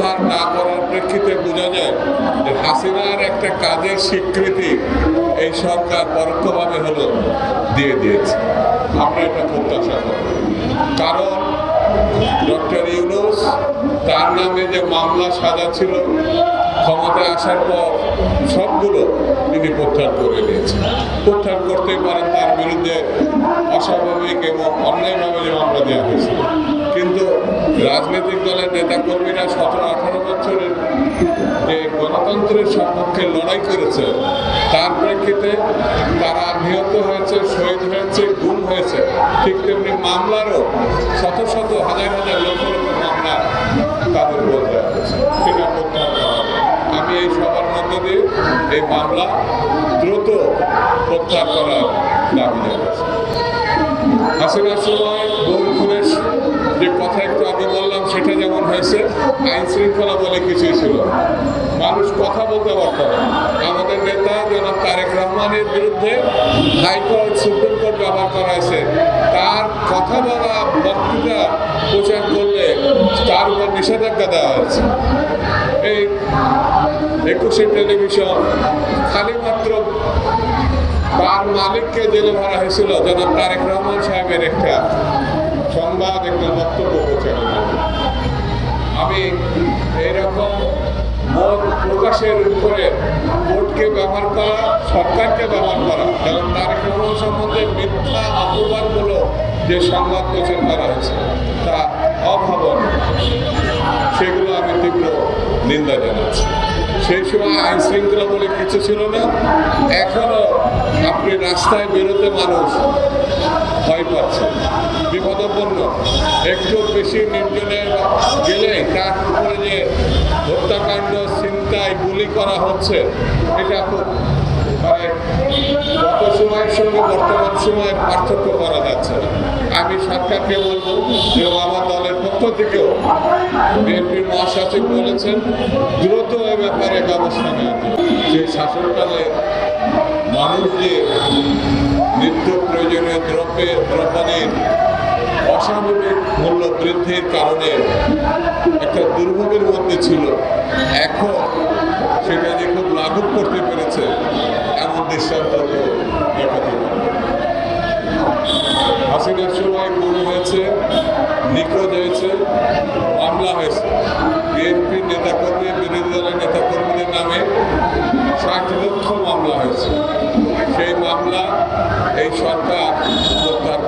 প্রত্যাহার না করার প্রেক্ষিতে বোঝা যায় যে হাসিনার একটা কাজের স্বীকৃতি এই সরকার পরোক্ষভাবে হলো দিয়ে দিয়েছে। আমরা এটা প্রত্যাশা করি, কারণ ডক্টর ইউনূস তার নামে যে মামলা সাজা ছিল ক্ষমতায় আসার পর সবগুলো তিনি প্রত্যাহার করে নিয়েছেন। প্রত্যাহার করতেই পারেন, তার বিরুদ্ধে অস্বাভাবিক এবং অন্যায়ভাবে যে মামলা দেওয়া হয়েছিল, কিন্তু রাজনৈতিক দলের নেতাকর্মীরা 17-18 বছরের যে গণতন্ত্রের সপক্ষে লড়াই করেছে তার প্রেক্ষিতে তারা নিহত হয়েছে, শহীদ হয়েছে, গুম হয়েছে, ঠিক তেমনি মামলারও শত শত হাজার হাজার লক্ষ লক্ষ মামলা তাদের উপর দেওয়া হয়েছে। সেটা প্রত্যাহার করা হবে। আমি এই সবার মধ্য দিয়ে এই মামলা দ্রুত প্রত্যাহার করার দাবি জানাচ্ছি। হাসিনার সময় গুম খুনের যে কথা একটু আগে বললাম সেটা যেমন হয়েছে, আইন শৃঙ্খলা বলে কিছুই ছিল, মানুষ কথা বলতে পারত না। আমাদের নেতা জনাব তারেক রহমানের বিরুদ্ধে হাইকোর্ট, সুপ্রিম কোর্ট ব্যবহার করা হয়েছে। তার কথা বলা বক্তৃতা প্রচার করলে তার উপর নিষেধাজ্ঞা দেওয়া হয়েছে। এই 21শে টেলিভিশন খালি মাত্র তার মালিককে জেলে ভরা হয়েছিল জনাব তারেক রহমান সাহেবের একটা সংবাদ, একটা বক্তব্য প্রচার। আমি এইরকম মত প্রকাশের উপরে কোর্টকে ব্যবহার করা, সরকারকে ব্যবহার করা, কারণ তারেক রহমান সম্বন্ধে মিথ্যা অপবাদগুলো যে সংবাদ প্রচার করা হয়েছে তা অভাবনীয়, সেগুলো আমি তীব্র নিন্দা জানাচ্ছি। সেই সময় আইন শৃঙ্খলা বলে কিছু ছিল না, এখনো আপনি রাস্তায় বেরোতে মানুষ ভয় পাচ্ছে, বিপদাপন্ন। একটু বেশি নির্জনে গেলে তার উপরে যে হত্যাকাণ্ড, ছিনতাই, গুলি করা হচ্ছে, এটা খুব গত সময়ের সঙ্গে বর্তমান সময়ের পার্থক্য করা যাচ্ছে না। আমি সরকারকে বলবো এবং আমার দলের পক্ষ থেকেও বিএনপির মহাসচিব বলেছেন দ্রুত এ ব্যাপারে ব্যবস্থা নেওয়া। যে শাসনকালে মানুষ যে নিত্য প্রয়োজনীয় দ্রব্যাদির অস্বাভাবিক মূল্য বৃদ্ধির কারণে একটা দুর্ভোগের মধ্যে ছিল, এখন সেটা যে খুব লাঘব করতে পেরেছে এমন দৃষ্টান্ত দেখাতে পারে। হাসিনার সময় গুম হয়েছে, নিখোঁজ হয়েছে, মামলা হয়েছে। বিএনপির নেতাকর্মী, বিরোধী দলের নেতাকর্মীদের নামে 60 লক্ষ মামলা হয়েছে। সেই মামলা এই সরকার প্রত্যাহার